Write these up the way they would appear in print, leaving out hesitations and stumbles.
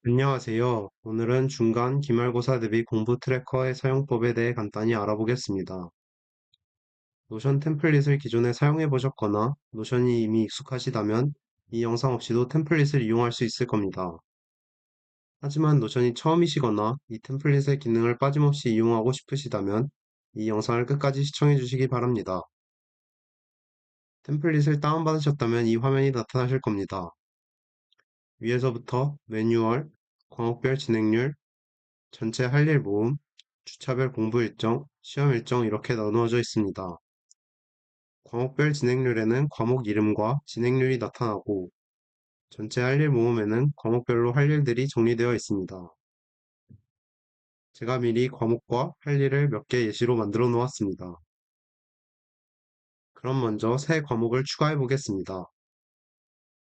안녕하세요. 오늘은 중간 기말고사 대비 공부 트래커의 사용법에 대해 간단히 알아보겠습니다. 노션 템플릿을 기존에 사용해 보셨거나 노션이 이미 익숙하시다면 이 영상 없이도 템플릿을 이용할 수 있을 겁니다. 하지만 노션이 처음이시거나 이 템플릿의 기능을 빠짐없이 이용하고 싶으시다면 이 영상을 끝까지 시청해 주시기 바랍니다. 템플릿을 다운받으셨다면 이 화면이 나타나실 겁니다. 위에서부터 매뉴얼, 과목별 진행률, 전체 할 일 모음, 주차별 공부 일정, 시험 일정 이렇게 나누어져 있습니다. 과목별 진행률에는 과목 이름과 진행률이 나타나고 전체 할 일 모음에는 과목별로 할 일들이 정리되어 있습니다. 제가 미리 과목과 할 일을 몇 개 예시로 만들어 놓았습니다. 그럼 먼저 새 과목을 추가해 보겠습니다.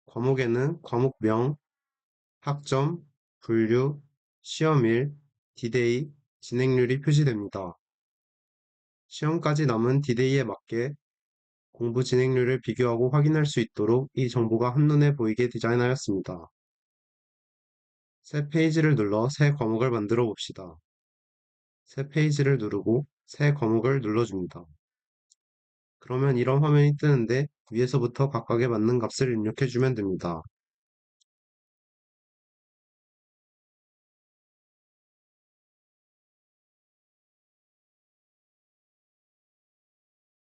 과목에는 과목명, 학점, 분류, 시험일, 디데이, 진행률이 표시됩니다. 시험까지 남은 디데이에 맞게 공부 진행률을 비교하고 확인할 수 있도록 이 정보가 한눈에 보이게 디자인하였습니다. 새 페이지를 눌러 새 과목을 만들어 봅시다. 새 페이지를 누르고 새 과목을 눌러줍니다. 그러면 이런 화면이 뜨는데 위에서부터 각각에 맞는 값을 입력해 주면 됩니다.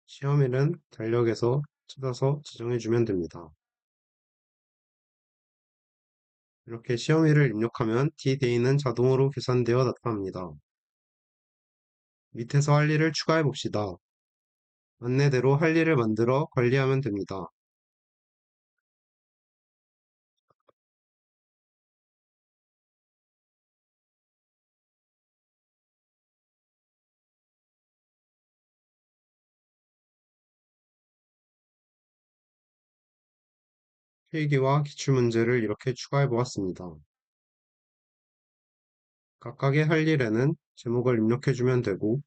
시험일은 달력에서 찾아서 지정해 주면 됩니다. 이렇게 시험일을 입력하면 D데이는 자동으로 계산되어 나타납니다. 밑에서 할 일을 추가해 봅시다. 안내대로 할 일을 만들어 관리하면 됩니다. 필기와 기출문제를 이렇게 추가해 보았습니다. 각각의 할 일에는 제목을 입력해주면 되고,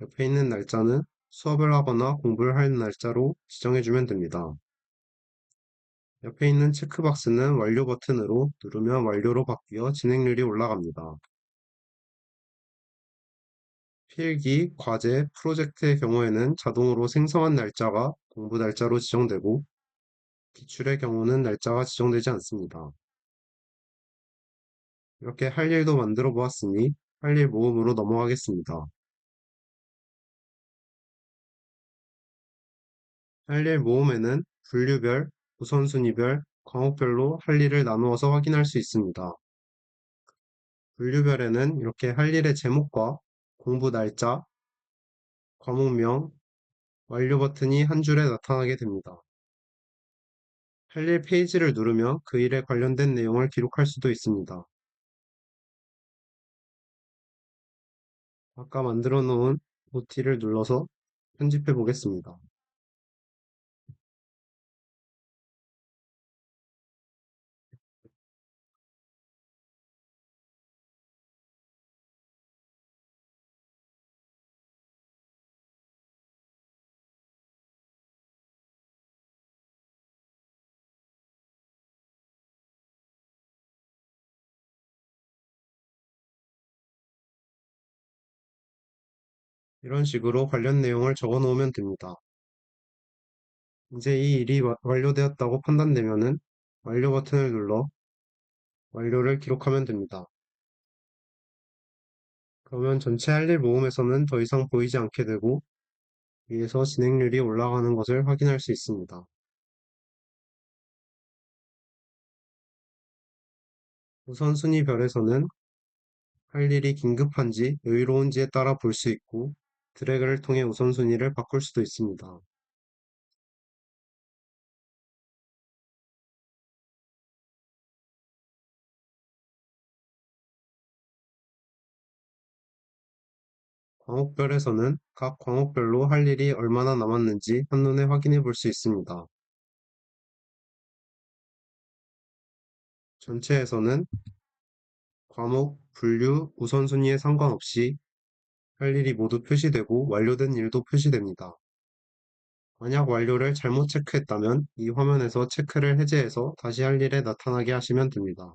옆에 있는 날짜는 수업을 하거나 공부를 할 날짜로 지정해주면 됩니다. 옆에 있는 체크박스는 완료 버튼으로 누르면 완료로 바뀌어 진행률이 올라갑니다. 필기, 과제, 프로젝트의 경우에는 자동으로 생성한 날짜가 공부 날짜로 지정되고, 기출의 경우는 날짜가 지정되지 않습니다. 이렇게 할 일도 만들어 보았으니 할 일 모음으로 넘어가겠습니다. 할 일 모음에는 분류별, 우선순위별, 과목별로 할 일을 나누어서 확인할 수 있습니다. 분류별에는 이렇게 할 일의 제목과 공부 날짜, 과목명, 완료 버튼이 한 줄에 나타나게 됩니다. 할 일 페이지를 누르면 그 일에 관련된 내용을 기록할 수도 있습니다. 아까 만들어 놓은 OT를 눌러서 편집해 보겠습니다. 이런 식으로 관련 내용을 적어 놓으면 됩니다. 이제 이 일이 완료되었다고 판단되면은 완료 버튼을 눌러 완료를 기록하면 됩니다. 그러면 전체 할 일 모음에서는 더 이상 보이지 않게 되고 위에서 진행률이 올라가는 것을 확인할 수 있습니다. 우선순위별에서는 할 일이 긴급한지 여유로운지에 따라 볼 수 있고 드래그를 통해 우선순위를 바꿀 수도 있습니다. 과목별에서는 각 과목별로 할 일이 얼마나 남았는지 한눈에 확인해 볼 수 있습니다. 전체에서는 과목, 분류, 우선순위에 상관없이 할 일이 모두 표시되고 완료된 일도 표시됩니다. 만약 완료를 잘못 체크했다면 이 화면에서 체크를 해제해서 다시 할 일에 나타나게 하시면 됩니다.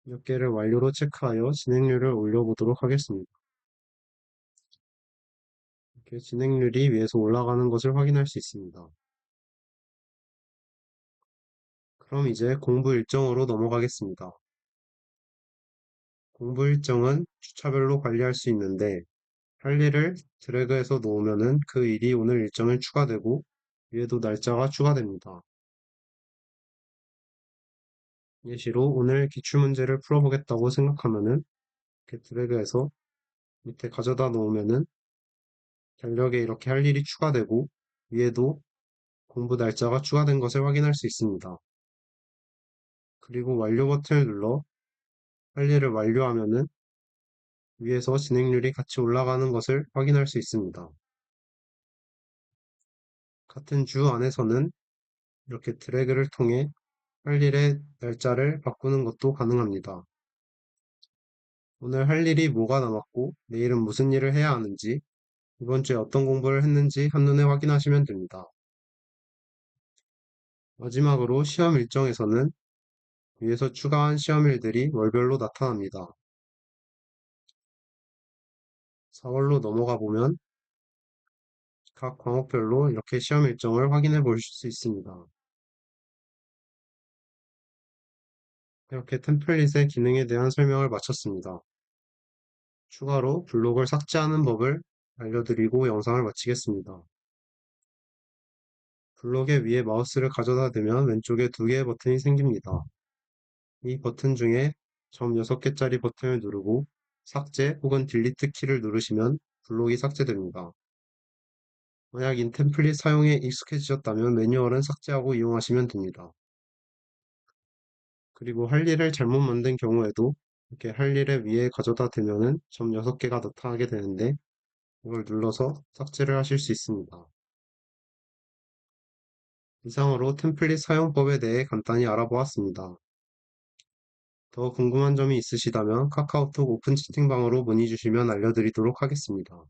몇 개를 완료로 체크하여 진행률을 올려보도록 하겠습니다. 이렇게 진행률이 위에서 올라가는 것을 확인할 수 있습니다. 그럼 이제 공부 일정으로 넘어가겠습니다. 공부 일정은 주차별로 관리할 수 있는데 할 일을 드래그해서 놓으면은 그 일이 오늘 일정에 추가되고 위에도 날짜가 추가됩니다. 예시로 오늘 기출문제를 풀어보겠다고 생각하면은 이렇게 드래그해서 밑에 가져다 놓으면은 달력에 이렇게 할 일이 추가되고 위에도 공부 날짜가 추가된 것을 확인할 수 있습니다. 그리고 완료 버튼을 눌러 할 일을 완료하면은 위에서 진행률이 같이 올라가는 것을 확인할 수 있습니다. 같은 주 안에서는 이렇게 드래그를 통해 할 일의 날짜를 바꾸는 것도 가능합니다. 오늘 할 일이 뭐가 남았고 내일은 무슨 일을 해야 하는지 이번 주에 어떤 공부를 했는지 한눈에 확인하시면 됩니다. 마지막으로 시험 일정에서는 위에서 추가한 시험일들이 월별로 나타납니다. 4월로 넘어가 보면 각 과목별로 이렇게 시험 일정을 확인해 볼 수 있습니다. 이렇게 템플릿의 기능에 대한 설명을 마쳤습니다. 추가로 블록을 삭제하는 법을 알려드리고 영상을 마치겠습니다. 블록의 위에 마우스를 가져다 대면 왼쪽에 두 개의 버튼이 생깁니다. 이 버튼 중에 점 6개짜리 버튼을 누르고 삭제 혹은 딜리트 키를 누르시면 블록이 삭제됩니다. 만약 인템플릿 사용에 익숙해지셨다면 매뉴얼은 삭제하고 이용하시면 됩니다. 그리고 할 일을 잘못 만든 경우에도 이렇게 할 일의 위에 가져다 대면은 점 6개가 나타나게 되는데 이걸 눌러서 삭제를 하실 수 있습니다. 이상으로 템플릿 사용법에 대해 간단히 알아보았습니다. 더 궁금한 점이 있으시다면 카카오톡 오픈 채팅방으로 문의 주시면 알려드리도록 하겠습니다.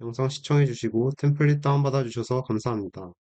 영상 시청해주시고 템플릿 다운받아 주셔서 감사합니다.